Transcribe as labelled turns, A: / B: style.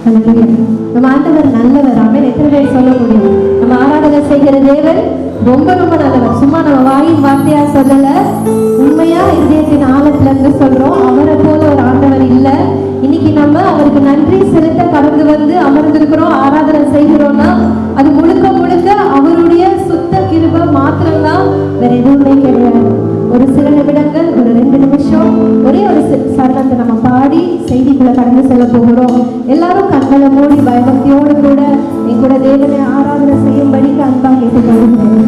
A: நம்ம ஆண்டவர் நல்லவர். ஆமென். எத்தனை பேர் சொல்ல முடியும்? நம்ம ஆராதனை செய்கிற தேவன் ரொம்ப ரொம்ப நல்லவர். சும்மா நம்ம வாயின் வார்த்தையா சொல்லல, உண்மையா இதயத்தின் ஆழத்துல இருந்து சொல்றோம். அவரை போல ஒரு ஆண்டவர் இல்ல. இன்னைக்கு நம்ம அவருக்கு நன்றி செலுத்த கடந்து வந்து அமர்ந்திருக்கிறோம், ஆராதனை செய்கிறோம்னா அது முழுக்க முழுக்க அவருடைய சுத்த கிருபை மாத்திரம்தான், வேற எதுவுமே கிடையாது. ஒரு சில நிமிடங்கள், ஒரு 2 நிமிஷம், ஒரே ஒரு சரணத்தை நம்ம பாடி செய்திக்குள்ள கடந்து செல்ல போகிறோம். எல்லாரும் கண்களை மூடி பயபக்தியோடு கூட என் கூட தேவனை ஆராதனை செய்யும்படிக்கு அன்பா கேட்டுக்கொள்கிறேன்.